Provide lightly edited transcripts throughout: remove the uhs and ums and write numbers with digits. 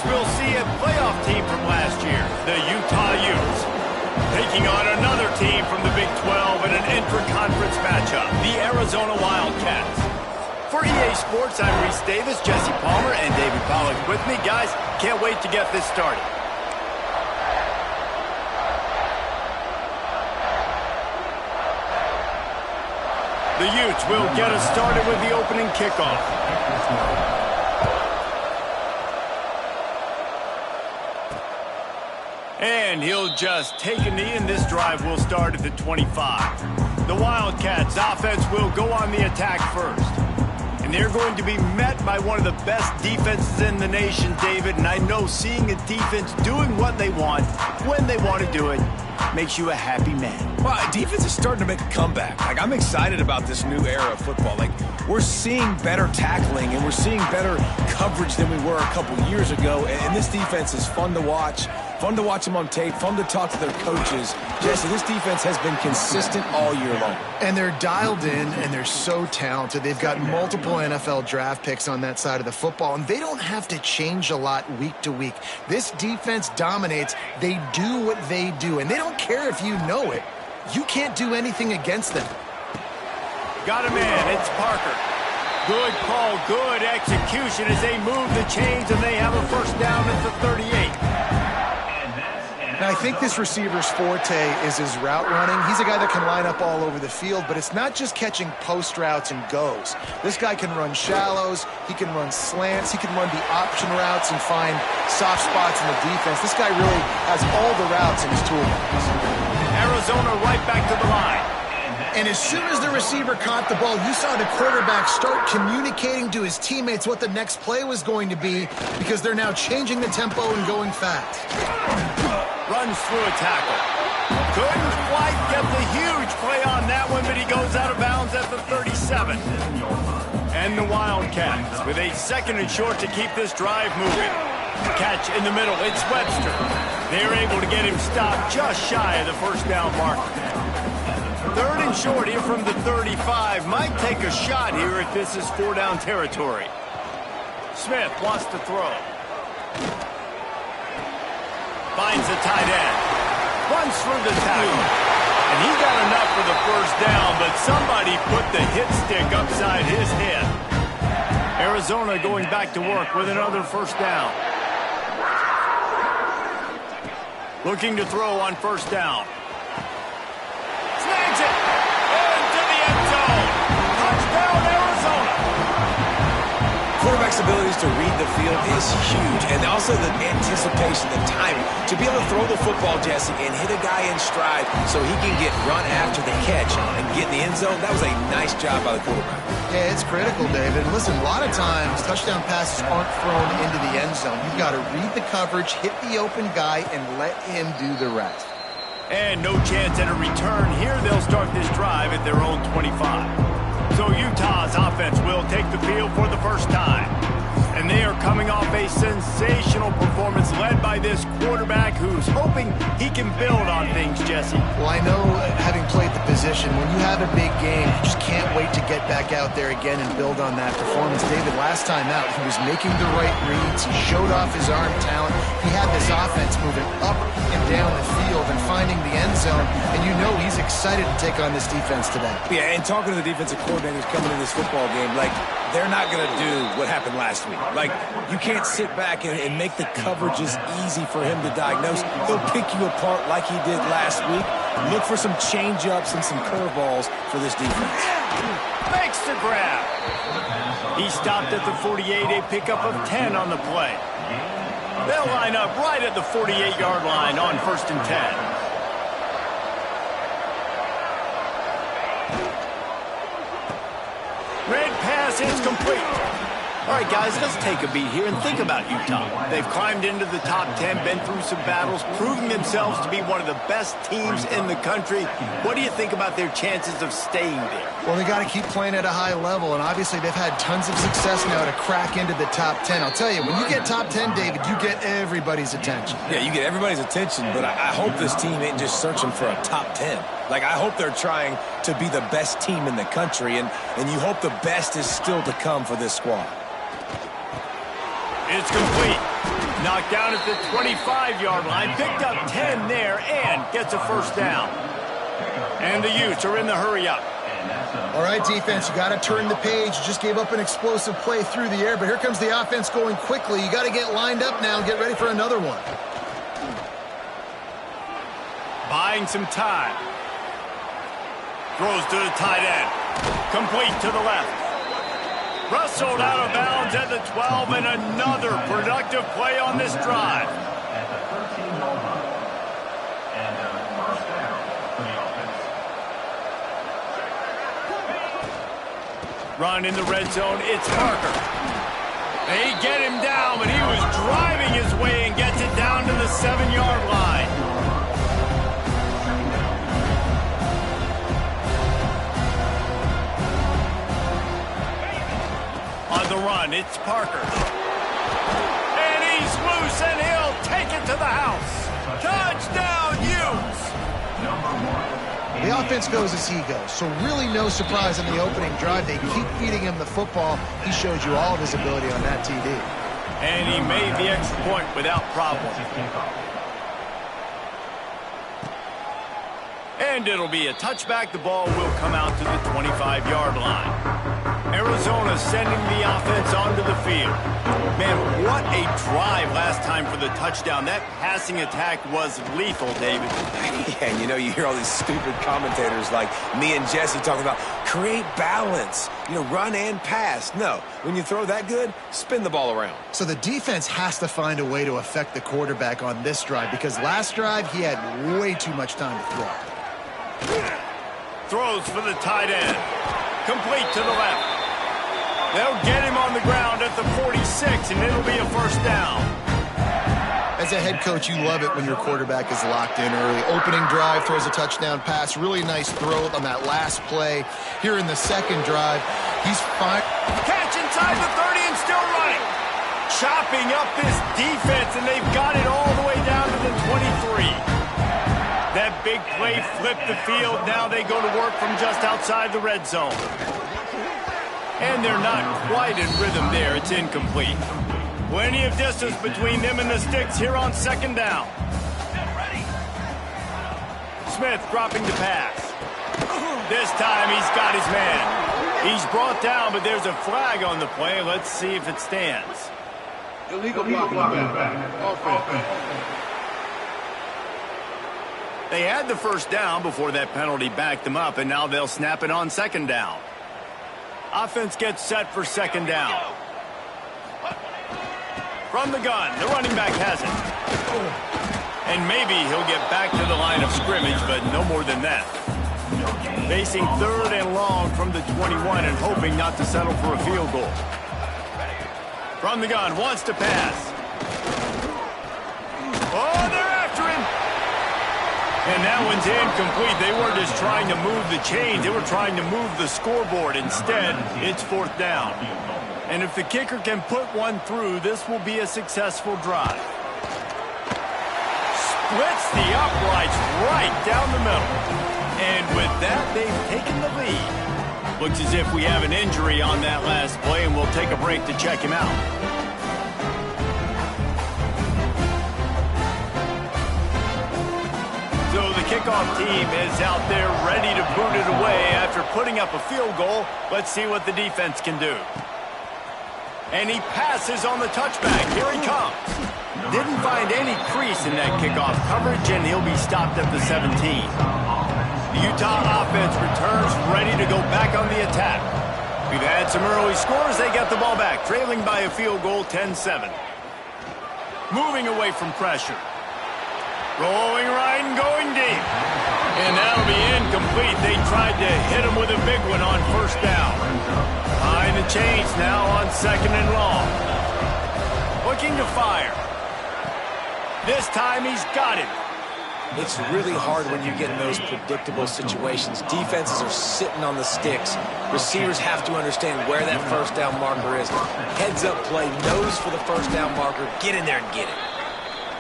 we'll see a playoff team from last year, the Utah Utes, taking on another team from the Big 12 in an intra-conference matchup, the Arizona Wildcats. For EA Sports, I'm Reese Davis, Jesse Palmer, and David Pollack with me. Guys, can't wait to get this started. The Utes will get us started with the opening kickoff. And he'll just take a knee, and this drive will start at the 25. The Wildcats offense will go on the attack first. And they're going to be met by one of the best defenses in the nation, David. And I know seeing a defense doing what they want, when they want to do it, makes you a happy man. Well, defense is starting to make a comeback. Like, I'm excited about this new era of football. Like, we're seeing better tackling and we're seeing better coverage than we were a couple years ago. And this defense is fun to watch. Fun to watch them on tape. Fun to talk to their coaches. Jesse, this defense has been consistent all year long. And they're dialed in, and they're so talented. They've got multiple NFL draft picks on that side of the football, and they don't have to change a lot week to week. This defense dominates. They do what they do, and they don't care if you know it. You can't do anything against them. Got a man. It's Parker. Good call, good execution as they move the chains, and they have a first down at the 38. Now, I think this receiver's forte is his route running. He's a guy that can line up all over the field, but it's not just catching post routes and goes. This guy can run shallows, he can run slants, he can run the option routes and find soft spots in the defense. This guy really has all the routes in his toolbox. Arizona right back to the line. And as soon as the receiver caught the ball, you saw the quarterback start communicating to his teammates what the next play was going to be, because they're now changing the tempo and going fast. Runs through a tackle. Couldn't quite get the huge play on that one, but he goes out of bounds at the 37. And the Wildcats with a second and short to keep this drive moving. Catch in the middle. It's Webster. They're able to get him stopped just shy of the first down marker. Third and short here from the 35. Might take a shot here if this is four-down territory. Smith wants to throw. Finds the tight end. Runs through the tackle. And he got enough for the first down, but somebody put the hit stick upside his head. Arizona going back to work with another first down. Looking to throw on first down. Snags it. Into the end zone. Touchdown, Arizona. Quarterback's abilities to read the field is huge, and also the anticipation, the timing. To be able to throw the football, Jesse, and hit a guy in stride so he can get run after the catch and get in the end zone, that was a nice job by the quarterback. Yeah, it's critical, David. Listen, a lot of times touchdown passes aren't thrown into the end zone. You've got to read the coverage, hit the open guy, and let him do the rest. And no chance at a return here. They'll start this drive at their own 25. So Utah's offense will take the field for the first time. And they are coming off a sensational performance led by this quarterback who's hoping he can build on things, Jesse. Well, I know, having played the position, when you have a big game, you just can't wait to get back out there again and build on that performance. David, last time out, he was making the right reads. He showed off his arm talent. He had this offense moving up and down the field and finding the end zone. And you know he's excited to take on this defense today. Yeah, and talking to the defensive coordinators coming in this football game, like, they're not going to do what happened last week. Like, you can't sit back and make the coverages easy for him to diagnose. He'll pick you apart like he did last week. Look for some change-ups and some curveballs for this defense. Makes the grab. He stopped at the 48, a pickup of 10 on the play. They'll line up right at the 48-yard line on 1st and 10. Red pass is complete. All right, guys, let's take a beat here and think about Utah. They've climbed into the top 10, been through some battles, proving themselves to be one of the best teams in the country. What do you think about their chances of staying there? Well, they got to keep playing at a high level, and obviously they've had tons of success now to crack into the top 10. I'll tell you, when you get top 10, David, you get everybody's attention. Yeah, you get everybody's attention, but I hope this team ain't just searching for a top 10. Like, I hope they're trying to be the best team in the country, and you hope the best is still to come for this squad. It's complete. Knocked down at the 25-yard line, picked up 10 there, and gets a first down. And the Utes are in the hurry-up. All right, defense, you got to turn the page. You just gave up an explosive play through the air, but here comes the offense going quickly. You got to get lined up now and get ready for another one. Buying some time. Throws to the tight end. Complete to the left. Wrestled out of bounds at the 12, and another productive play on this drive. Run in the red zone, it's Parker. They get him down, but he was driving his way and gets it down to the 7-yard line. On the run, it's Parker. And he's loose, and he'll take it to the house. Touchdown, Utes! The offense goes as he goes, so really no surprise in the opening drive. They keep feeding him the football. He showed you all of his ability on that TD. And he made the extra point without problem. And it'll be a touchback. The ball will come out to the 25-yard line. Arizona sending the offense onto the field. Man, what a drive last time for the touchdown. That passing attack was lethal, David. Yeah, you know, you hear all these stupid commentators like me and Jesse talking about create balance, you know, run and pass. No, when you throw that good, spin the ball around. So the defense has to find a way to affect the quarterback on this drive because last drive he had way too much time to throw. Throws for the tight end. Complete to the left. They'll get him on the ground at the 46, and it'll be a first down. As a head coach, you love it when your quarterback is locked in early. Opening drive, throws a touchdown pass. Really nice throw on that last play. Here in the second drive, he's fine. Catch inside the 30 and still running. Chopping up this defense, and they've got it all the way down to the 23. That big play flipped the field. Now they go to work from just outside the red zone. And they're not quite in rhythm there. It's incomplete. Plenty of distance between them and the sticks here on second down. Smith dropping the pass. This time he's got his man. He's brought down, but there's a flag on the play. Let's see if it stands. Illegal blocking offense. They had the first down before that penalty backed them up, and now they'll snap it on second down. Offense gets set for second down. From the gun, the running back has it. And maybe he'll get back to the line of scrimmage, but no more than that. Facing third and long from the 21 and hoping not to settle for a field goal. From the gun, wants to pass. Oh, they're after him. And that one's incomplete. They weren't just trying to move the chains. They were trying to move the scoreboard. Instead, it's fourth down. And if the kicker can put one through, this will be a successful drive. Splits the uprights right down the middle. And with that, they've taken the lead. Looks as if we have an injury on that last play, and we'll take a break to check him out. So the kickoff team is out there ready to boot it away after putting up a field goal. Let's see what the defense can do. And he passes on the touchback. Here he comes. Didn't find any crease in that kickoff coverage, and he'll be stopped at the 17. The Utah offense returns ready to go back on the attack. We've had some early scores. They get the ball back, trailing by a field goal, 10-7. Moving away from pressure. Rolling right and going deep. And that'll be incomplete. They tried to hit him with a big one on first down. Behind the chains now on second and long. Looking to fire. This time he's got it. It's really hard when you get in those predictable situations. Defenses are sitting on the sticks. Receivers have to understand where that first down marker is. Heads up play, nose for the first down marker. Get in there and get it.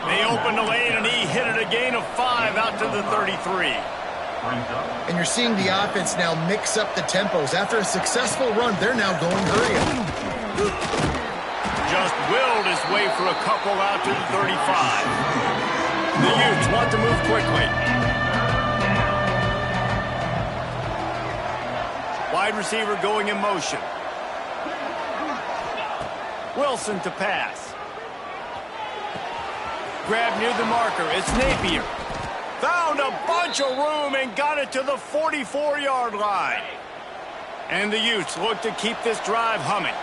They opened the lane, and he hit it a gain of 5 out to the 33. And you're seeing the offense now mix up the tempos. After a successful run, they're now going hurry up. just willed his way for a couple out to the 35. The Utes want to move quickly. Wide receiver going in motion. Wilson to pass. Grab near the marker. It's Napier. Found a bunch of room and got it to the 44-yard line. And the Utes look to keep this drive humming.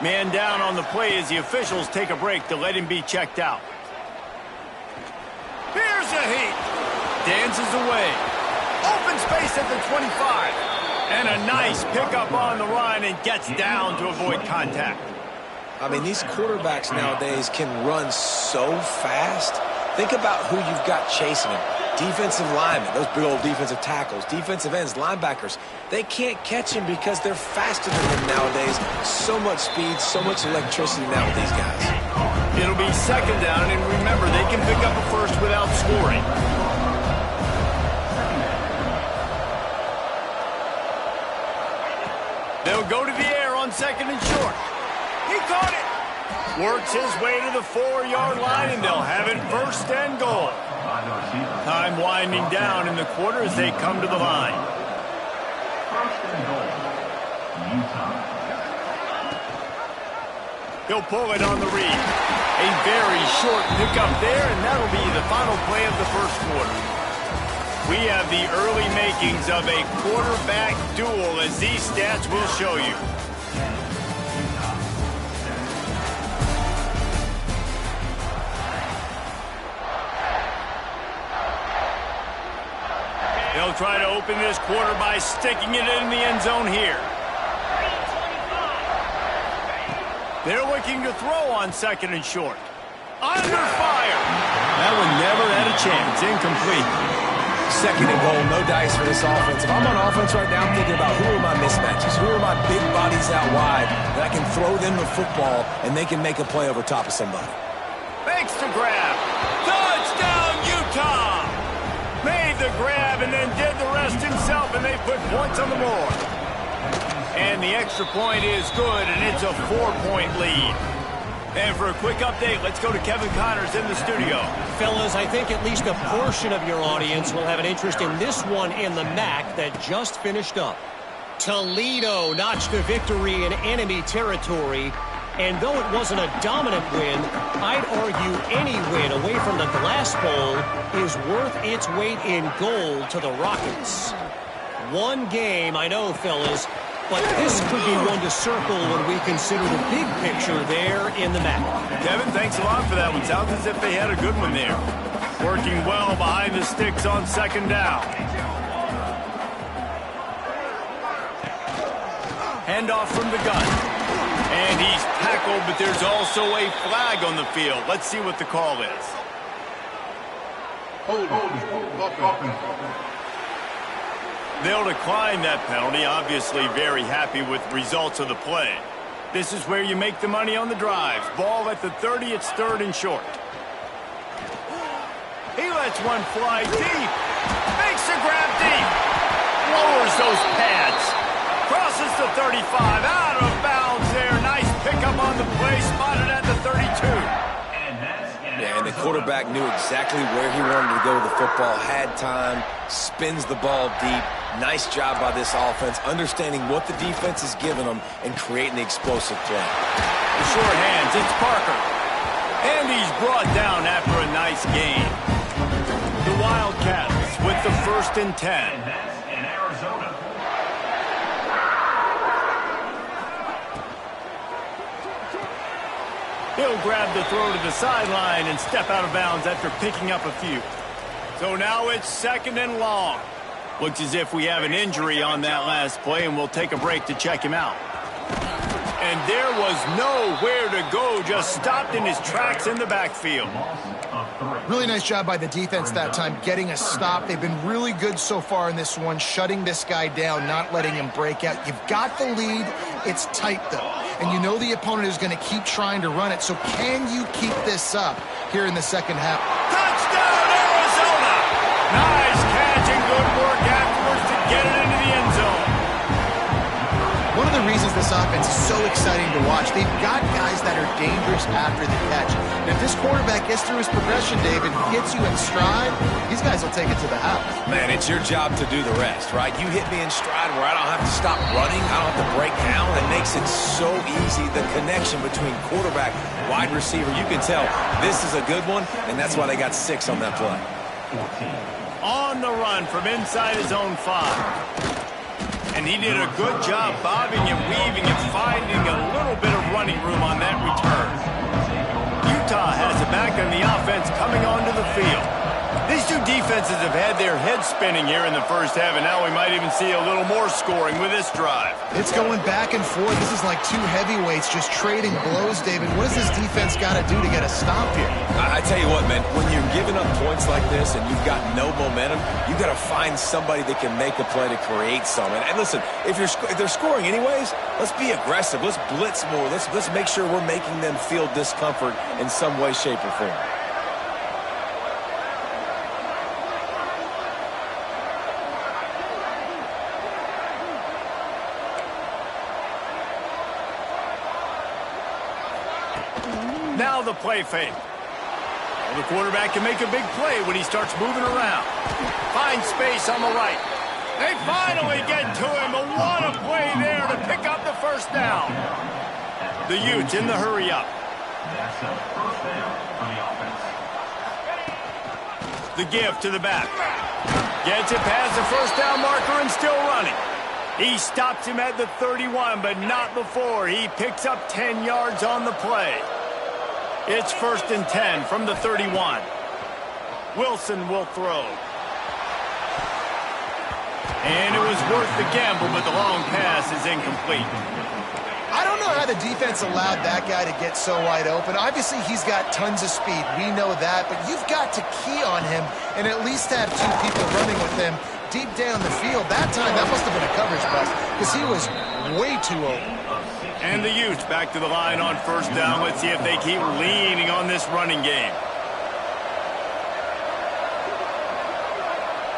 Man down on the play as the officials take a break to let him be checked out. Here's a heat. Dances away. Open space at the 25. And a nice pickup on the line and gets down to avoid contact. I mean, these quarterbacks nowadays can run so fast. Think about who you've got chasing them. Defensive linemen, those big old defensive tackles, defensive ends, linebackers. They can't catch him because they're faster than them nowadays. So much speed, so much electricity now with these guys. It'll be second down, and remember, they can pick up a first without scoring. They'll go to the air on second and short. He caught it. Works his way to the 4-yard line, and they'll have it first and goal. Time winding down in the quarter as they come to the line. He'll pull it on the read. A very short pickup there, and that'll be the final play of the first quarter. We have the early makings of a quarterback duel, as these stats will show you. They'll try to open this quarter by sticking it in the end zone here. They're looking to throw on second and short. Under fire. That one never had a chance. Incomplete. Second and goal, no dice for this offense. If I'm on offense right now, I'm thinking about who are my mismatches, who are my big bodies out wide that I can throw them the football and they can make a play over top of somebody. Makes the grab. Touchdown, Utah! Made the grab and then did the rest himself, and they put points on the board. And the extra point is good, and it's a 4-point lead. And for a quick update, let's go to Kevin Connors in the studio. Fellas, I think at least a portion of your audience will have an interest in this one in the MAC that just finished up. Toledo notched a victory in enemy territory. And though it wasn't a dominant win, I'd argue any win away from the Glass Bowl is worth its weight in gold to the Rockets. One game, I know, fellas, but this could be one to circle when we consider the big picture there in the MAC. Kevin, thanks a lot for that one. Sounds as if they had a good one there. Working well behind the sticks on second down. Handoff from the gun. And he's tackled, but there's also a flag on the field. Let's see what the call is. Hold. They'll decline that penalty, obviously very happy with results of the play. This is where you make the money on the drives. Ball at the 30, it's third and short. He lets one fly deep. Makes the grab deep. Lowers those pads. Crosses the 35, out of bounds there. Nice pickup on the play, spotted at the 32. Yeah, and the quarterback knew exactly where he wanted to go with the football, had time, spins the ball deep. Nice job by this offense, understanding what the defense is giving them and creating the explosive play. Short hands, it's Parker. And he's brought down after a nice gain. The Wildcats with the 1st and 10. He'll grab the throw to the sideline and step out of bounds after picking up a few. So now it's second and long. Looks as if we have an injury on that last play, and we'll take a break to check him out. And there was nowhere to go, just stopped in his tracks in the backfield. Really nice job by the defense that time, getting a stop. They've been really good so far in this one, shutting this guy down, not letting him break out. You've got the lead. It's tight, though. And you know the opponent is going to keep trying to run it. So can you keep this up here in the second half? Touchdown, Arizona! Nice catch and good work afterwards to get it into the end zone. One of the reasons this offense is so exciting exciting to watch. They've got guys that are dangerous after the catch. And if this quarterback gets through his progression, David, gets you in stride, these guys will take it to the house. Man, it's your job to do the rest, right? You hit me in stride where I don't have to stop running. I don't have to break down. It makes it so easy. The connection between quarterback, wide receiver, you can tell this is a good one, and that's why they got 6 on that play. On the run from inside his own 5. And he did a good job bobbing and weaving and finding a little bit of running room on that return. Utah has it back on the offense coming onto the field. These two defenses have had their heads spinning here in the first half, and now we might even see a little more scoring with this drive. It's going back and forth. This is like two heavyweights just trading blows, David. What does this defense got to do to get a stop here? I tell you what, man, when you're giving up points like this and you've got no momentum, you've got to find somebody that can make a play to create some. And listen, if they're scoring anyways, let's be aggressive. Let's blitz more. Let's make sure we're making them feel discomfort in some way, shape, or form. Now the play fake. Well, the quarterback can make a big play when he starts moving around. Finds space on the right. They finally get to him. But what a play there to pick up the first down. The Utes in the hurry up. The give to the back. Gets it past the first down marker and still running. He stops him at the 31, but not before. He picks up 10 yards on the play. It's 1st and 10 from the 31. Wilson will throw. And it was worth the gamble, but the long pass is incomplete. I don't know how the defense allowed that guy to get so wide open. Obviously, he's got tons of speed. We know that, but you've got to key on him and at least have 2 people running with him deep down the field. That time, that must have been a coverage bust because he was way too open. And the Utes back to the line on 1st down. Let's see if they keep leaning on this running game.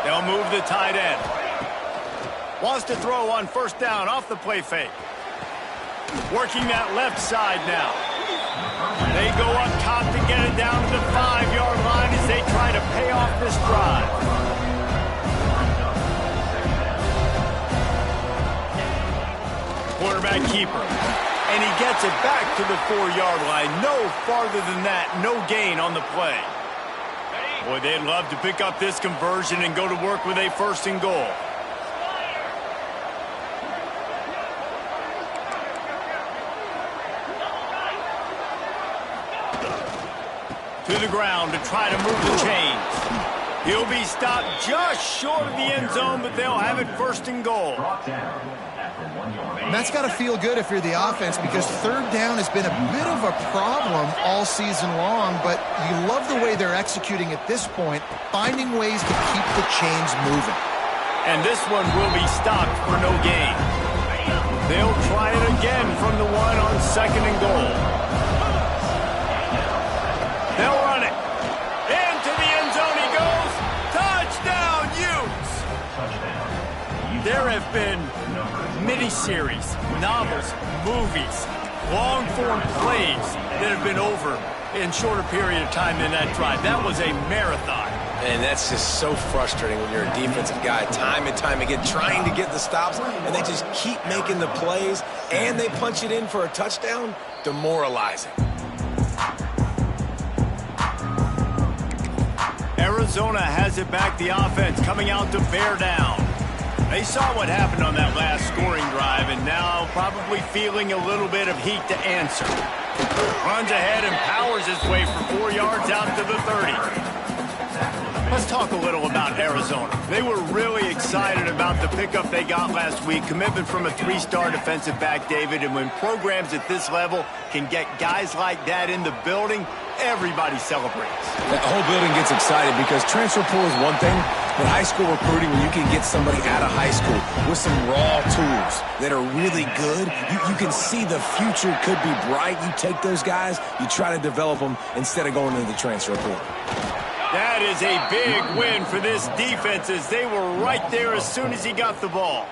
They'll move the tight end. Wants to throw on 1st down off the play fake. Working that left side now. They go up top to get it down to the 5-yard line as they try to pay off this drive. Quarterback keeper. And he gets it back to the 4-yard line. No farther than that. No gain on the play. Boy, they'd love to pick up this conversion and go to work with a 1st and goal. To the ground to try to move the chains. He'll be stopped just short of the end zone, but they'll have it 1st and goal. And that's got to feel good if you're the offense because 3rd down has been a bit of a problem all season long, but you love the way they're executing at this point, finding ways to keep the chains moving. And this one will be stopped for no gain. They'll try it again from the 1 on 2nd and goal. They'll run it. Into the end zone he goes. Touchdown, Utes! There have been miniseries, novels, movies, long-form plays that have been over in shorter period of time than that drive. That was a marathon. And that's just so frustrating when you're a defensive guy, time and time again, trying to get the stops, and they just keep making the plays, and they punch it in for a touchdown. Demoralizing. Arizona has it back, the offense coming out to bear down. They saw what happened on that last scoring drive, and now probably feeling a little bit of heat to answer. Runs ahead and powers his way for 4 yards out to the 30. Let's talk a little about Arizona. They were really excited about the pickup they got last week. Commitment from a 3-star defensive back, David. And when programs at this level can get guys like that in the building, everybody celebrates. The whole building gets excited because transfer portal is one thing, but high school recruiting, when you can get somebody out of high school with some raw tools that are really good, you can see the future could be bright. You take those guys, you try to develop them instead of going into the transfer portal. That is a big win for this defense as they were right there as soon as he got the ball.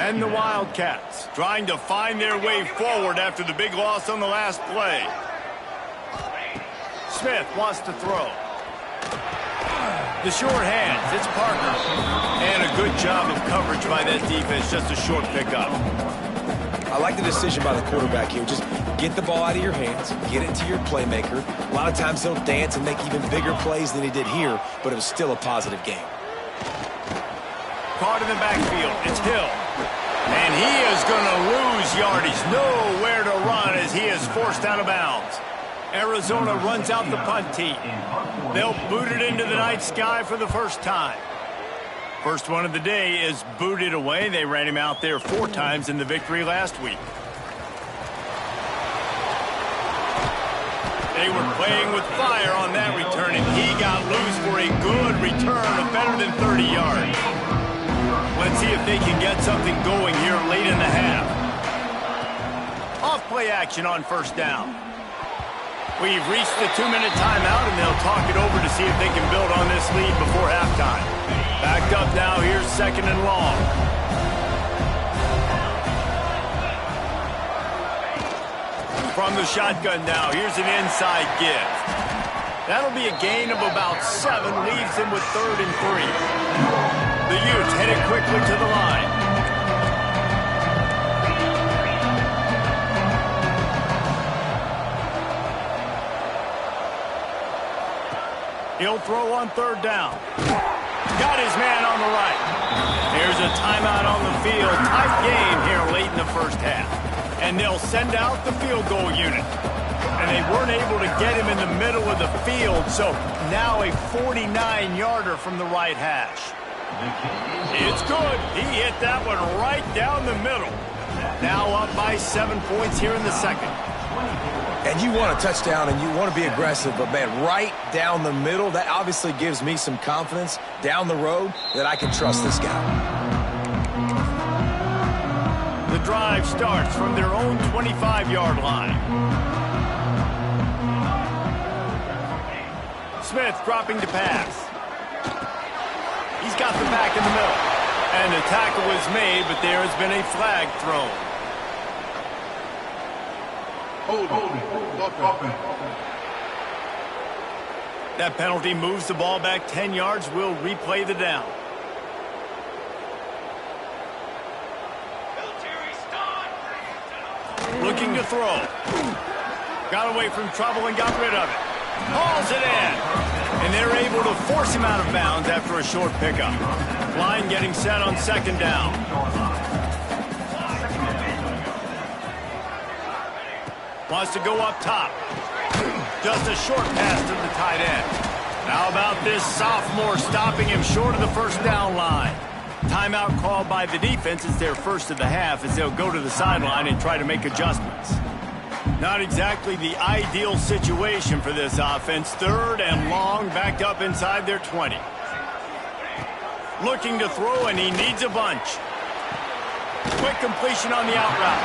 And the Wildcats trying to find their way forward after the big loss on the last play. Smith wants to throw. The short hands, it's Parker. And a good job of coverage by that defense, just a short pickup. I like the decision by the quarterback here. Just get the ball out of your hands, get it to your playmaker. A lot of times he'll dance and make even bigger plays than he did here, but it was still a positive game. Caught in the backfield, it's Hill. And he is going to lose yardage. Nowhere to run as he is forced out of bounds. Arizona runs out the punt team. They'll boot it into the night sky for the first time. First one of the day is booted away. They ran him out there 4 times in the victory last week. They were playing with fire on that return, and he got loose for a good return of better than 30 yards. Let's see if they can get something going here late in the half. Off play action on first down. We've reached the 2-minute timeout, and they'll talk it over to see if they can build on this lead before halftime. Backed up now, here's 2nd and long. From the shotgun now, here's an inside give. That'll be a gain of about 7, leaves him with 3rd and 3. The Utes headed quickly to the line. He'll throw on 3rd down. Got his man on the right. There's a timeout on the field. Tight game here late in the first half. And they'll send out the field goal unit. And they weren't able to get him in the middle of the field, so now a 49-yarder from the right hash. It's good. He hit that one right down the middle. Now up by 7 points here in the second. And you want a touchdown and you want to be aggressive, but man, right down the middle, that obviously gives me some confidence down the road that I can trust this guy. The drive starts from their own 25-yard line. Smith dropping to pass. He's got the back in the middle. And the tackle was made, but there has been a flag thrown. That penalty moves the ball back 10 yards. We'll replay the down. Looking to throw. Got away from trouble and got rid of it. Hauls it in. And they're able to force him out of bounds after a short pickup. Line getting set on 2nd down. Wants to go up top. Just a short pass to the tight end. How about this sophomore stopping him short of the first down line? Timeout called by the defense. It's their first of the half as they'll go to the sideline and try to make adjustments. Not exactly the ideal situation for this offense. 3rd and long, backed up inside their 20. Looking to throw, and he needs a bunch. Quick completion on the out route.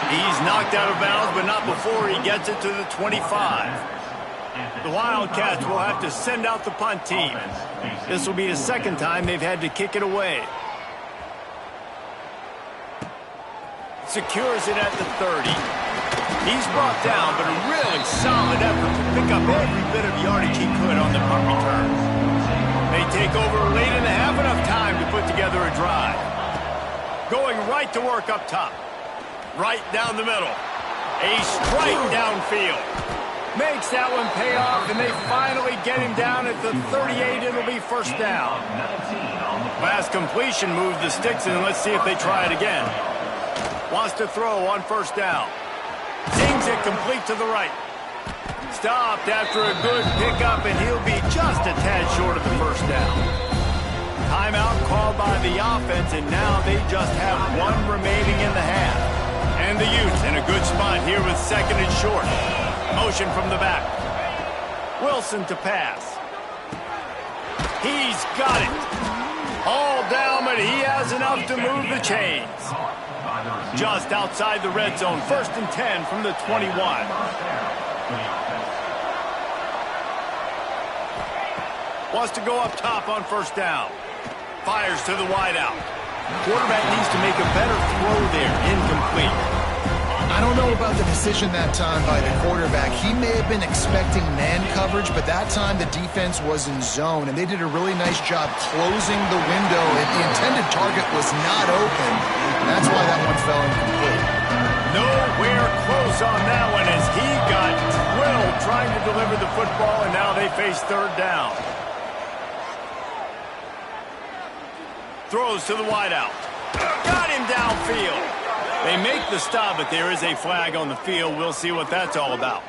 He's knocked out of bounds, but not before he gets it to the 25. The Wildcats will have to send out the punt team. This will be the 2nd time they've had to kick it away. Secures it at the 30. He's brought down, but a really solid effort to pick up every bit of yardage he could on the punt return. They take over late in the half, enough time to put together a drive. Going right to work up top. Right down the middle. A strike downfield. Makes that one pay off, and they finally get him down at the 38. It'll be 1st down. Last completion moved the sticks, and let's see if they try it again. Wants to throw on 1st down. Zings it complete to the right. Stopped after a good pickup, and he'll be just a tad short of the 1st down. Timeout called by the offense, and now they just have 1 remaining in the half. And the Utes in a good spot here with 2nd and short. Motion from the back. Wilson to pass. He's got it. All down, but he has enough to move the chains. Just outside the red zone. 1st and 10 from the 21. Wants to go up top on 1st down. Fires to the wideout. Quarterback needs to make a better throw there, incomplete. I don't know about the decision that time by the quarterback. He may have been expecting man coverage, but that time the defense was in zone, and they did a really nice job closing the window. The intended target was not open, and that's why that one fell incomplete. Nowhere close on that one as he got drilled trying to deliver the football, and now they face third down. Throws to the wideout. Got him downfield. They make the stop, but there is a flag on the field. We'll see what that's all about.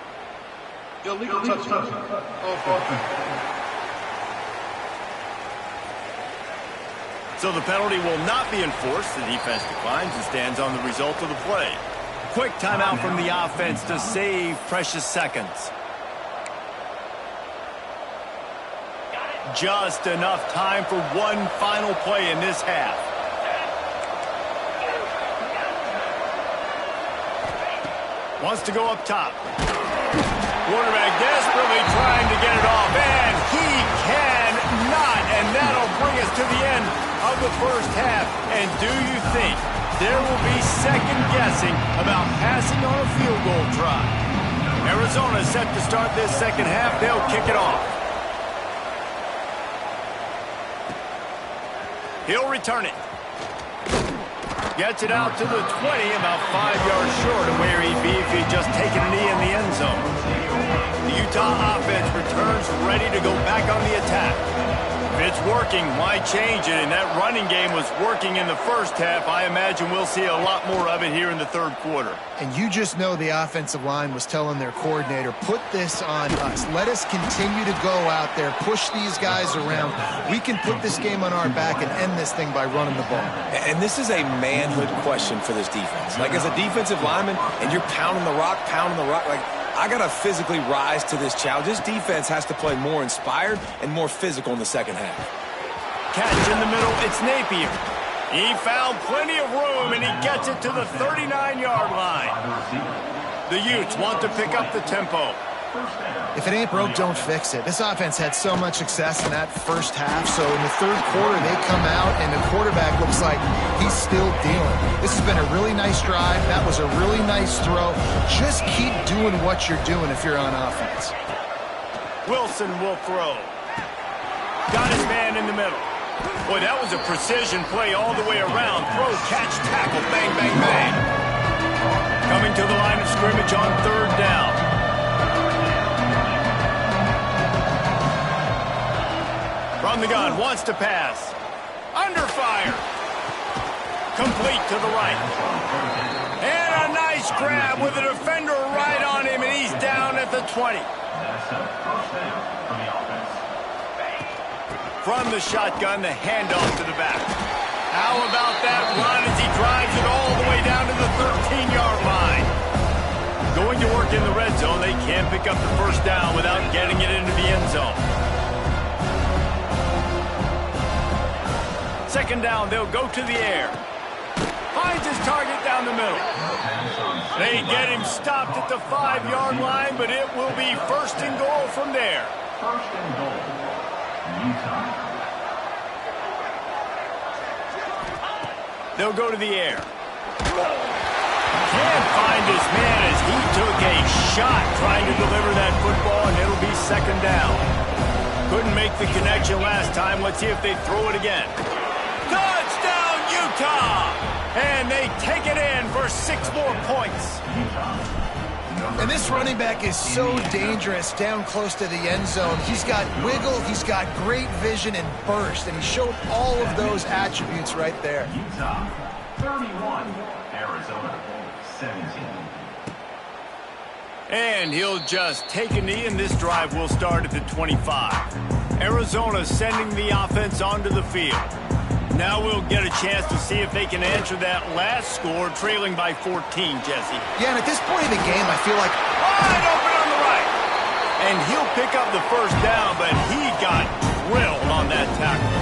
Illegal touchdown. So the penalty will not be enforced. The defense declines and stands on the result of the play. Quick timeout from the offense to save precious seconds. Just enough time for one final play in this half. Wants to go up top. Quarterback desperately trying to get it off, and he cannot. And that'll bring us to the end of the first half. And do you think there will be second guessing about passing on a field goal try? Arizona set to start this second half. They'll kick it off. He'll return it. Gets it out to the 20, about 5 yards short of where he'd be if he'd just taken a knee in the end zone. The Utah offense returns ready to go back on the attack. If it's working, why change it? And that running game was working in the first half. I imagine we'll see a lot more of it here in the third quarter. And you just know the offensive line was telling their coordinator, put this on us. Let us continue to go out there, push these guys around. We can put this game on our back and end this thing by running the ball. And this is a manhood question for this defense. Like, as a defensive lineman, and you're pounding the rock, like, I got to physically rise to this challenge. This defense has to play more inspired and more physical in the second half. Catch in the middle, it's Napier. He found plenty of room, and he gets it to the 39-yard line. The Utes want to pick up the tempo. If it ain't broke, don't fix it. This offense had so much success in that first half, so in the third quarter, they come out, and the quarterback looks like he's still dealing. This has been a really nice drive. That was a really nice throw. Just keep doing what you're doing if you're on offense. Wilson will throw. Got his man in the middle. Boy, that was a precision play all the way around. Throw, catch, tackle, bang, bang, bang. Coming to the line of scrimmage on third down. From the gun, wants to pass. Under fire. Complete to the right. And a nice grab with a defender right on him, and he's down at the 20. From the shotgun, the handoff to the back. How about that run as he drives it all the way down to the 13-yard line? Going to work in the red zone, they can't pick up the first down without getting it into the end zone. Second down, they'll go to the air. Finds his target down the middle. They get him stopped at the 5-yard line, but it will be first and goal from there. First and goal, Utah. They'll go to the air. Can't find his man as he took a shot trying to deliver that football, and it'll be second down. Couldn't make the connection last time. Let's see if they throw it again. Touchdown, Utah! And they take it in for 6 more points. And this running back is so dangerous down close to the end zone. He's got wiggle, he's got great vision and burst, and he showed all of those attributes right there. Utah, 31. Arizona, 17. And he'll just take a knee, and this drive will start at the 25. Arizona sending the offense onto the field. Now we'll get a chance to see if they can answer that last score, trailing by 14, Jesse. Yeah, and at this point in the game, I feel like... Wide open on the right. And he'll pick up the first down, but he got drilled on that tackle.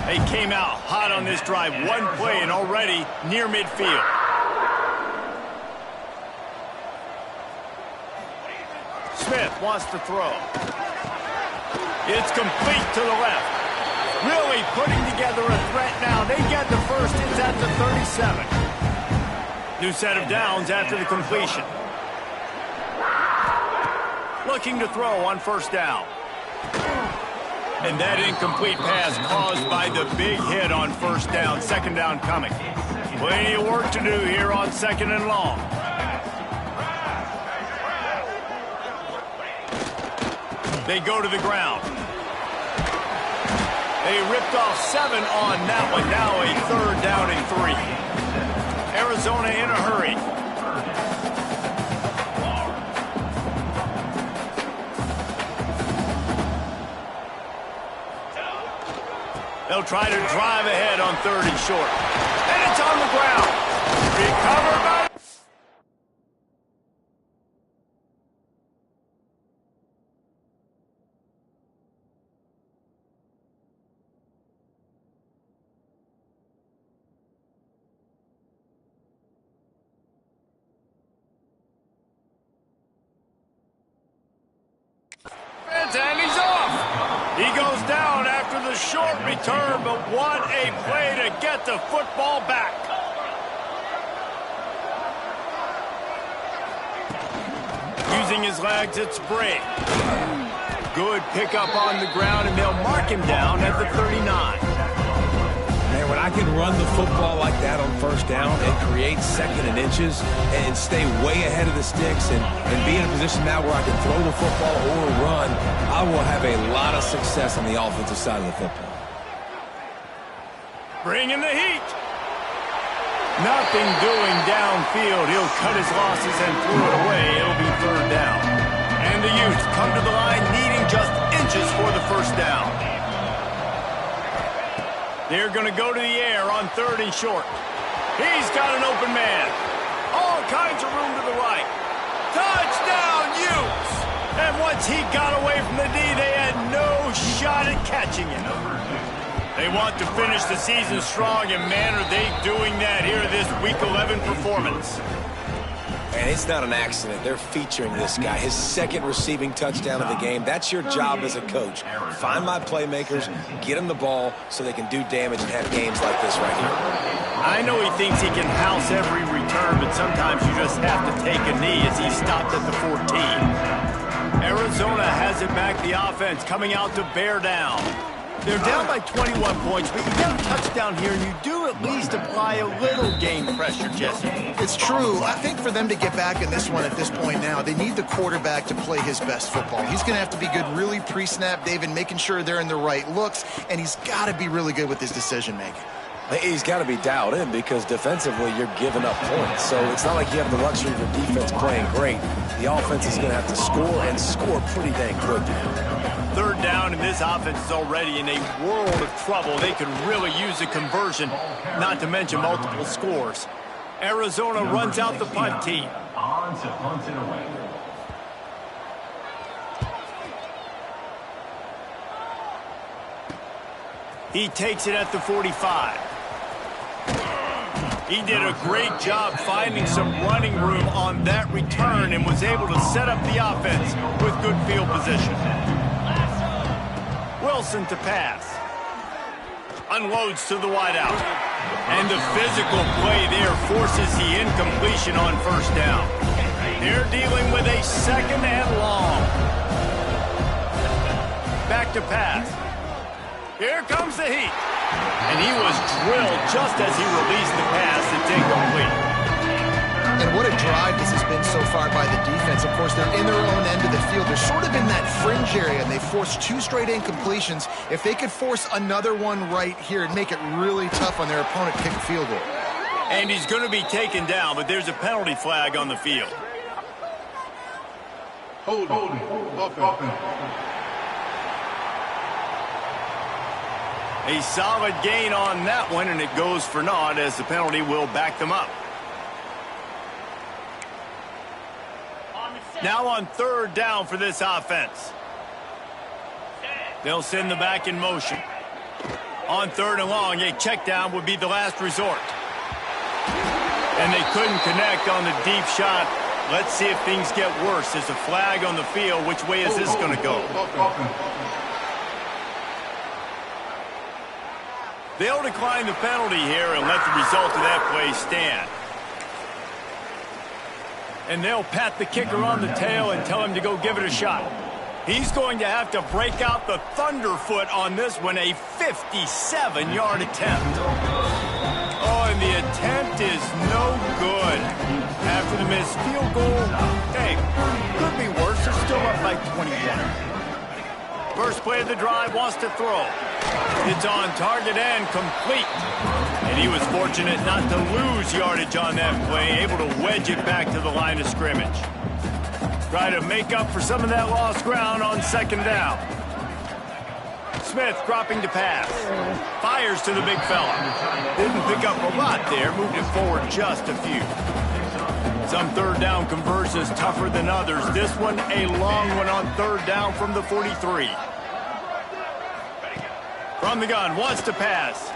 They came out hot on this drive. One play and already near midfield. Smith wants to throw. It's complete to the left. Really putting together a threat now. They get the first. It's at the 37. New set of downs after the completion. Looking to throw on first down. And that incomplete pass caused by the big hit on first down. Second down coming. Plenty of work to do here on second and long. They go to the ground. They ripped off 7 on that one. Now a third down and 3. Arizona in a hurry. They'll try to drive ahead on 3rd and short. And it's on the ground. Recovered by... And he's off. He goes down after the short return, but what a play to get the football back. Using his legs, it's Bray. Good pickup on the ground, and they'll mark him down at the 39. Man, when I can run the football like that on first down and create second and inches and stay way ahead of the sticks and be in a position now where I can throw the football or run, I will have a lot of success on the offensive side of the football. Bringing the heat. Nothing doing downfield. He'll cut his losses and throw it away. It'll be third down. And the Utes come to the line needing just inches for the first down. They're going to go to the air on 3rd and short. He's got an open man. All kinds of room to the right. Touchdown, Utes! And once he got away from the D, they had no shot at catching him. They want to finish the season strong, and man, are they doing that here this Week 11 performance. And it's not an accident. They're featuring this guy. His 2nd receiving touchdown of the game. That's your job as a coach. Find my playmakers, get them the ball so they can do damage and have games like this right here. I know he thinks he can house every return, but sometimes you just have to take a knee as he stopped at the 14. Arizona has it back. The offense coming out to bear down. They're down by 21 points, but you get a touchdown here, and you do at least apply a little game pressure, Jesse. It's true. I think for them to get back in this one at this point now, they need the quarterback to play his best football. He's going to have to be good really pre-snap, David, making sure they're in the right looks, and he's got to be really good with his decision-making. He's got to be dialed in because defensively you're giving up points. So it's not like you have the luxury of your defense playing great. The offense is going to have to score and score pretty dang quick. 3rd down, and this offense is already in a world of trouble. They could really use a conversion, not to mention multiple scores. Arizona runs out the punt team. On to punt it away. He takes it at the 45. He did a great job finding some running room on that return and was able to set up the offense with good field position. Wilson to pass. Unloads to the wideout. And the physical play there forces the incompletion on first down. They're dealing with a 2nd and long. Back to pass. Here comes the heat. And he was drilled just as he released the pass. It's incomplete. And what a drive this has been so far by the defense. Of course, they're in their own end of the field. They're sort of in that fringe area, and they forced 2 straight incompletions. If they could force another one right here and make it really tough on their opponent to kick a field goal. And he's going to be taken down, but there's a penalty flag on the field. Hold offense. A solid gain on that one, and it goes for naught as the penalty will back them up. Now on 3rd down for this offense. They'll send the back in motion. On 3rd and long, a check down would be the last resort. And they couldn't connect on the deep shot. Let's see if things get worse. There's a flag on the field. Which way is this going to go? They'll decline the penalty here and let the result of that play stand. And they'll pat the kicker on the tail and tell him to go give it a shot. He's going to have to break out the thunderfoot on this one, a 57-yard attempt. Oh, and the attempt is no good. After the missed field goal, hey, could be worse. They're still up by 21. First play of the drive, wants to throw. It's on target and complete. And he was fortunate not to lose yardage on that play, able to wedge it back to the line of scrimmage. Try to make up for some of that lost ground on second down. Smith dropping to pass. Fires to the big fella. Didn't pick up a lot there, moved it forward just a few. Some third down conversions tougher than others. This one a long one on third down from the 43. From the gun, wants to pass.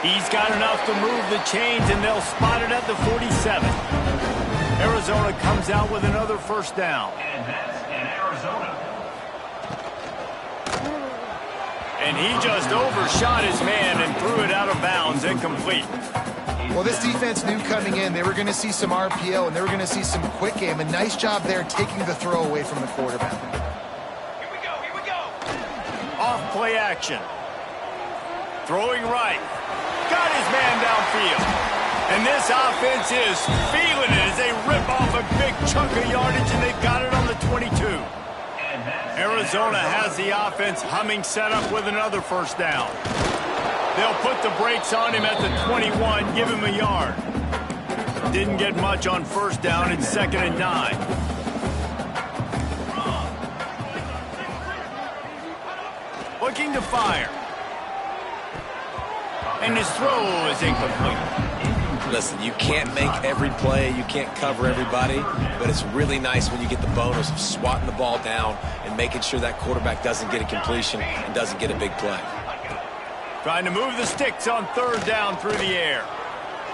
He's got enough to move the chains, and they'll spot it at the 47. Arizona comes out with another first down. And that's in Arizona. And he just overshot his man and threw it out of bounds, incomplete. Well, this defense knew coming in they were going to see some RPO and they were going to see some quick game. A nice job there taking the throw away from the quarterback. Here we go. Off play action. Throwing right. Got his man downfield. And this offense is feeling it as they rip off a big chunk of yardage, and they've got it on the 22. Arizona has the offense humming, set up with another first down. They'll put the brakes on him at the 21, give him a yard. Didn't get much on first down. It's 2nd and 9. Looking to fire. And his throw is incomplete. Listen, you can't make every play, you can't cover everybody, but it's really nice when you get the bonus of swatting the ball down and making sure that quarterback doesn't get a completion and doesn't get a big play. Trying to move the sticks on third down through the air.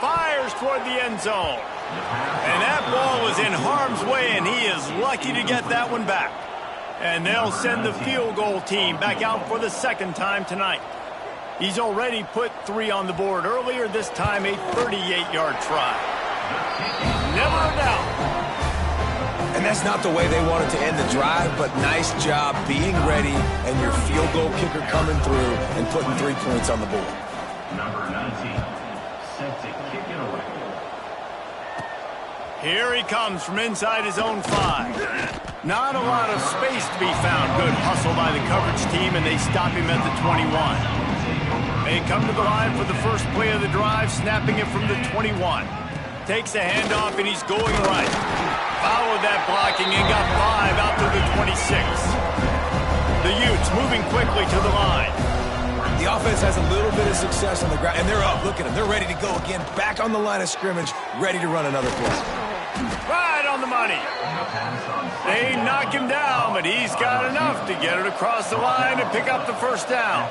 Fires toward the end zone. And that ball was in harm's way, and he is lucky to get that one back. And they'll send the field goal team back out for the second time tonight. He's already put 3 on the board earlier, this time a 38-yard try. Never a doubt. And that's not the way they wanted to end the drive, but nice job being ready and your field goal kicker coming through and putting 3 points on the board. Number 19, set to kick it away. Here he comes from inside his own 5. Not a lot of space to be found. Good hustle by the coverage team, and they stop him at the 21. They come to the line for the first play of the drive, snapping it from the 21. Takes a handoff, and he's going right. Followed that blocking and got 5 out to the 26. The Utes moving quickly to the line. The offense has a little bit of success on the ground, and they're up. Look at them. They're ready to go again, back on the line of scrimmage, ready to run another play. Right on the money. They knock him down, but he's got enough to get it across the line and pick up the first down.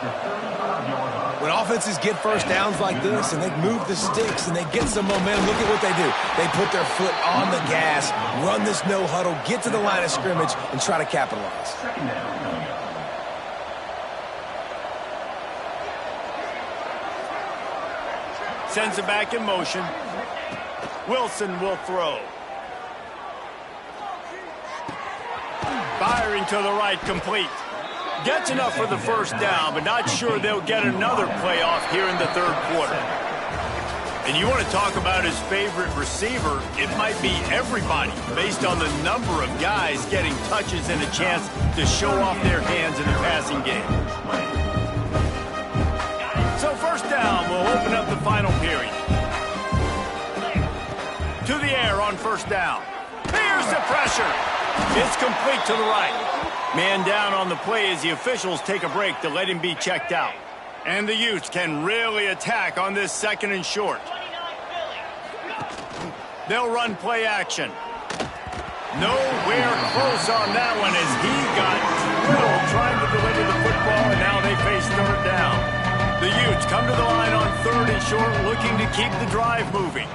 When offenses get first downs like this and they move the sticks and they get some momentum, look at what they do. They put their foot on the gas, run this no huddle, get to the line of scrimmage, and try to capitalize. Sends it back in motion. Wilson will throw. Firing to the right, complete. Gets enough for the first down, but not sure they'll get another play off here in the third quarter. And you want to talk about his favorite receiver, it might be everybody, based on the number of guys getting touches and a chance to show off their hands in the passing game. So first down will open up the final period. To the air on first down. Here's the pressure. It's complete to the right. Man down on the play as the officials take a break to let him be checked out. And the Utes can really attack on this 2nd and short. They'll run play action. Nowhere close on that one as he got drilled trying to deliver the football, and now they face third down. The Utes come to the line on 3rd and short, looking to keep the drive moving.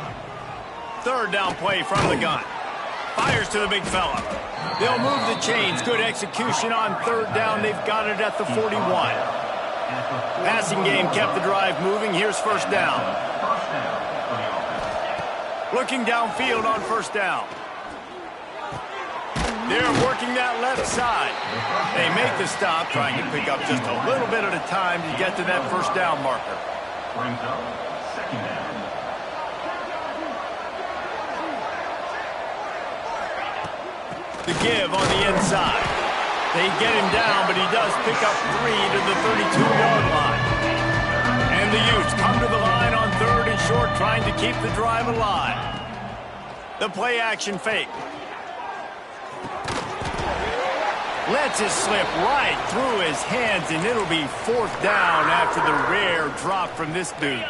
Third down play from the gun. Fires to the big fella. They'll move the chains. Good execution on 3rd down. They've got it at the 41. Passing game kept the drive moving. Here's first down. Looking downfield on first down. They're working that left side. They make the stop, trying to pick up just a little bit at a time to get to that first down marker. Brings up second down. The give on the inside. They get him down, but he does pick up 3 to the 32-yard line. And the Utes come to the line on 3rd and short, trying to keep the drive alive. The play-action fake. Lets it slip right through his hands, and it'll be 4th down after the rare drop from this dude.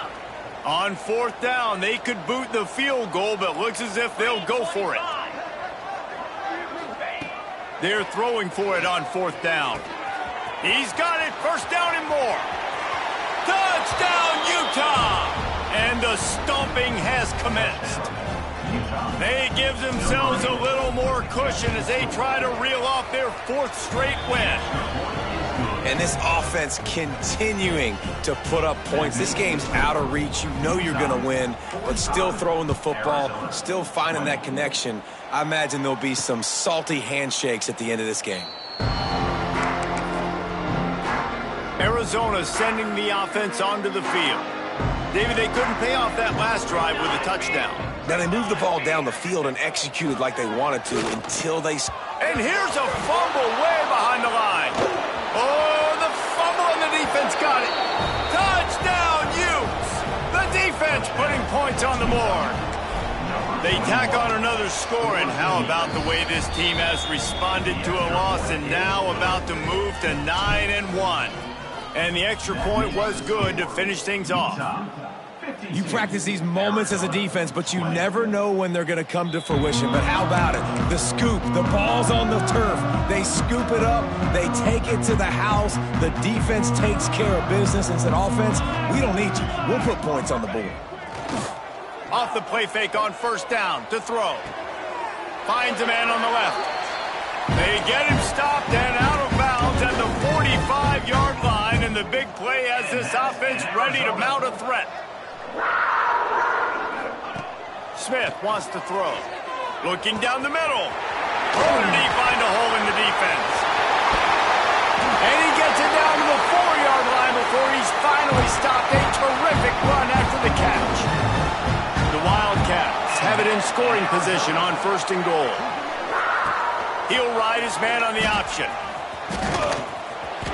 On 4th down, they could boot the field goal, but looks as if they'll go for it. They're throwing for it on 4th down. He's got it, 1st down and more. Touchdown, Utah! And the stomping has commenced. They give themselves a little more cushion as they try to reel off their 4th straight win. And this offense continuing to put up points. This game's out of reach. You know you're going to win, but still throwing the football, still finding that connection. I imagine there'll be some salty handshakes at the end of this game. Arizona sending the offense onto the field. David, they couldn't pay off that last drive with a touchdown. Now they moved the ball down the field and executed like they wanted to until they... And here's a fumble way behind the line. Oh, the fumble and the defense got it. Touchdown, Utes! The defense putting points on the board. They tack on another score, and how about the way this team has responded to a loss and now about to move to 9-1. And the extra point was good to finish things off. You practice these moments as a defense, but you never know when they're going to come to fruition. But how about it? The scoop, the ball's on the turf. They scoop it up. They take it to the house. The defense takes care of business and said, offense, we don't need you. We'll put points on the board. Off the play fake on 1st down to throw. Finds a man on the left. They get him stopped and out of bounds at the 45-yard line, and the big play has this offense ready to mount a threat. Smith wants to throw. Looking down the middle. Oh, did he find a hole in the defense? And he gets it down to the 4-yard line before he's finally stopped. A terrific run after the catch. The Wildcats have it in scoring position on 1st and goal. He'll ride his man on the option.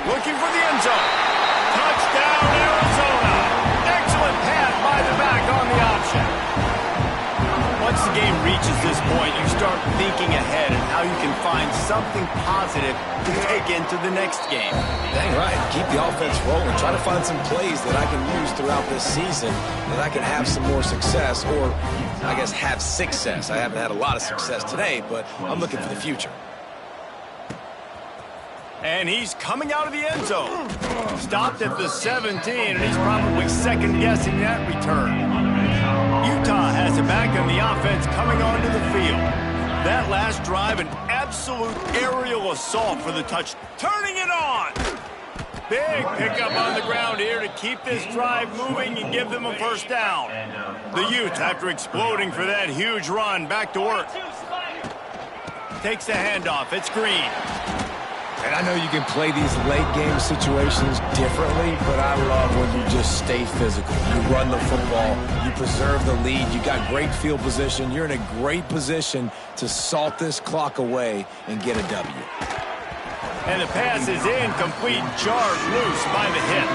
Looking for the end zone. Touchdown, Arizona. Excellent pass by the back on the option. Once the game reaches this point, you start thinking ahead and how you can find something positive to take into the next game. Dang right. Keep the offense rolling. Try to find some plays that I can use throughout this season that I can have some more success, or I guess have success. I haven't had a lot of success today, but I'm looking for the future. And he's coming out of the end zone. Stopped at the 17, and he's probably second-guessing that return. Utah has it back on the offense coming onto the field. That last drive, an absolute aerial assault for the touch. Turning it on! Big pickup on the ground here to keep this drive moving and give them a 1st down. The Utes, after exploding for that huge run, back to work. Takes the handoff. It's Green. And I know you can play these late-game situations differently, but I love when you just stay physical. You run the football, you preserve the lead, you got great field position, you're in a great position to salt this clock away and get a W. And the pass is incomplete, jarred loose by the hit.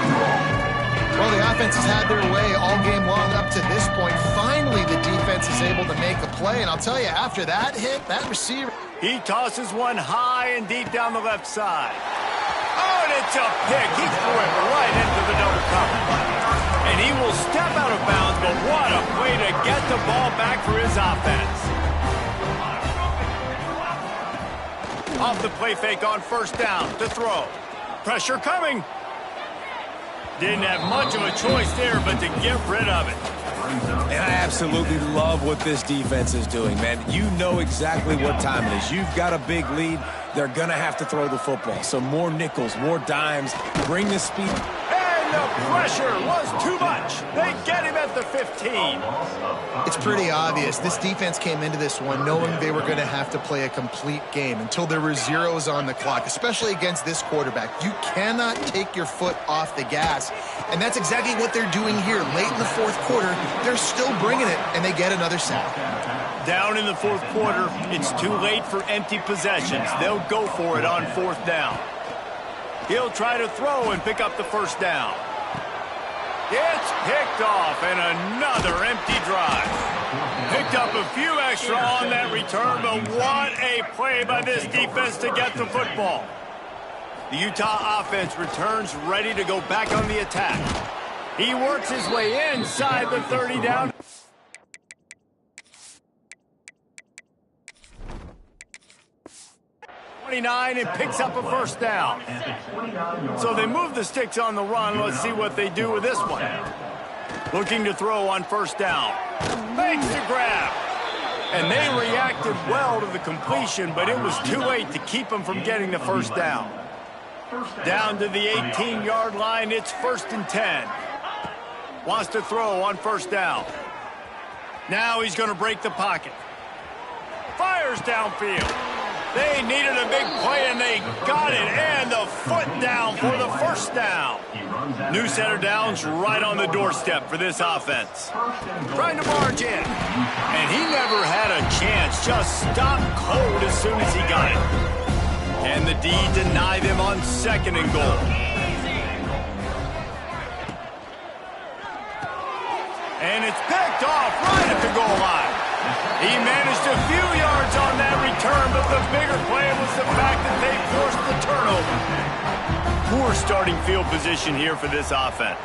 Well, the offense has had their way all game long up to this point. Finally, the defense is able to make a play, and I'll tell you, after that hit, that receiver... He tosses one high and deep down the left side. Oh, and it's a pick. He threw it right into the double cover. And he will step out of bounds, but what a way to get the ball back for his offense. Off the play fake on 1st down to throw. Pressure coming. Didn't have much of a choice there, but to get rid of it. And I absolutely love what this defense is doing, man. You know exactly what time it is. You've got a big lead. They're going to have to throw the football. So more nickels, more dimes. Bring the speed. And the pressure was too much. They get him at the 15. It's pretty obvious. This defense came into this one knowing they were going to have to play a complete game until there were zeros on the clock, especially against this quarterback. You cannot take your foot off the gas, and that's exactly what they're doing here. Late in the fourth quarter, they're still bringing it, and they get another sack. Down in the fourth quarter, it's too late for empty possessions. They'll go for it on fourth down. He'll try to throw and pick up the first down. It's picked off, and another empty drive. Picked up a few extra on that return, but what a play by this defense to get the football. The Utah offense returns ready to go back on the attack. He works his way inside the 30 down. And picks up a first down. So they move the sticks on the run. Let's see what they do with this one. Looking to throw on first down. Makes the grab. And they reacted well to the completion, but it was too late to keep them from getting the first down. Down to the 18-yard line, it's 1st and 10. Wants to throw on first down. Now he's going to break the pocket. Fires downfield. They needed a big play, and they got it, and the foot down for the first down. New center downs right on the doorstep for this offense. Trying to barge in, and he never had a chance. Just stopped cold as soon as he got it. And the D denied him on 2nd and goal. And it's picked off right at the goal line. He managed a few yards on that return, but the bigger play was the fact that they forced the turnover. Poor starting field position here for this offense.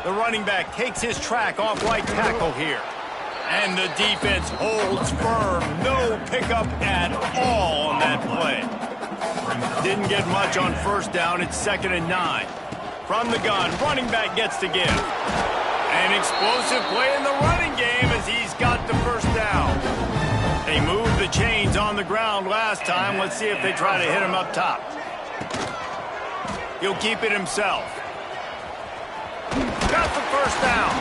The running back takes his track off right tackle here. And the defense holds firm. No pickup at all on that play. Didn't get much on first down. It's 2nd and 9. From the gun, running back gets to give. An explosive play in the running game as he's got the first down. They moved the chains on the ground last time. Let's see if they try to hit him up top. He'll keep it himself. Got the first down.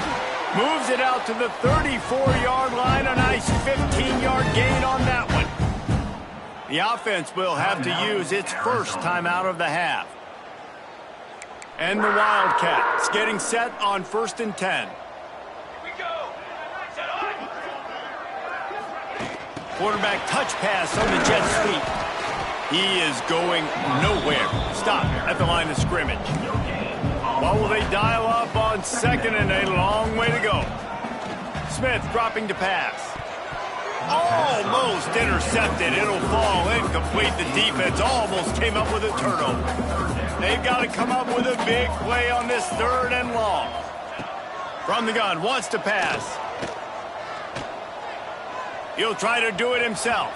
Moves it out to the 34-yard line. A nice 15-yard gain on that one. The offense will have to use its first timeout of the half. And the Wildcats getting set on 1st and 10. Quarterback touch pass on the jet sweep. He is going nowhere. Stop at the line of scrimmage. What will they dial up on 2nd and a long way to go? Smith dropping to pass. Almost intercepted. It'll fall incomplete. The defense almost came up with a turnover. They've got to come up with a big play on this 3rd and long. From the gun, wants to pass. He'll try to do it himself.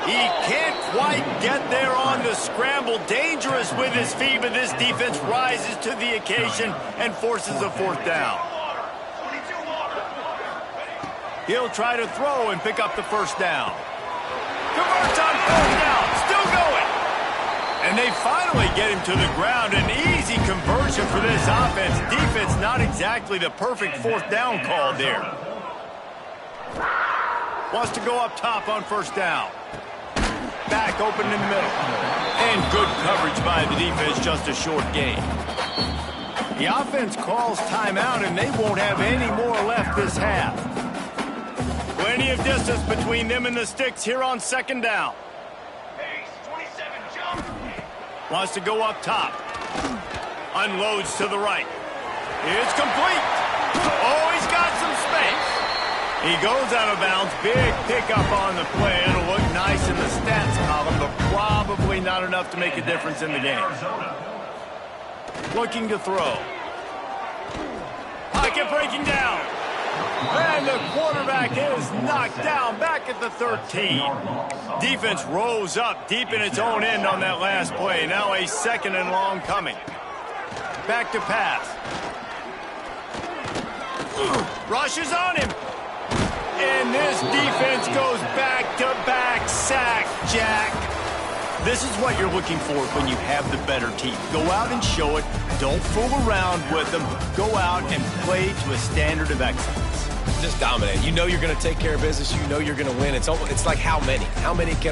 He can't quite get there on the scramble. Dangerous with his feet, but this defense rises to the occasion and forces a 4th down. He'll try to throw and pick up the first down. Converts on 4th down, still going. And they finally get him to the ground. An easy conversion for this offense. Defense not exactly the perfect 4th down call there. Wants to go up top on first down. Back open in the middle. And good coverage by the defense, just a short gain. The offense calls timeout, and they won't have any more left this half. Plenty of distance between them and the sticks here on 2nd down. Wants to go up top. Unloads to the right. It's complete. Oh, he's got some space. He goes out of bounds. Big pickup on the play. It'll look nice in the stats column, but probably not enough to make a difference in the game. Looking to throw. Pocket breaking down. And the quarterback is knocked down back at the 13. Defense rose up deep in its own end on that last play. Now a 2nd and long coming. Back to pass. Rushes on him. And this defense goes back-to-back sack, Jack. This is what you're looking for when you have the better team. Go out and show it. Don't fool around with them. Go out and play to a standard of excellence. Just dominate. You know you're going to take care of business. You know you're going to win. It's like how many? How many can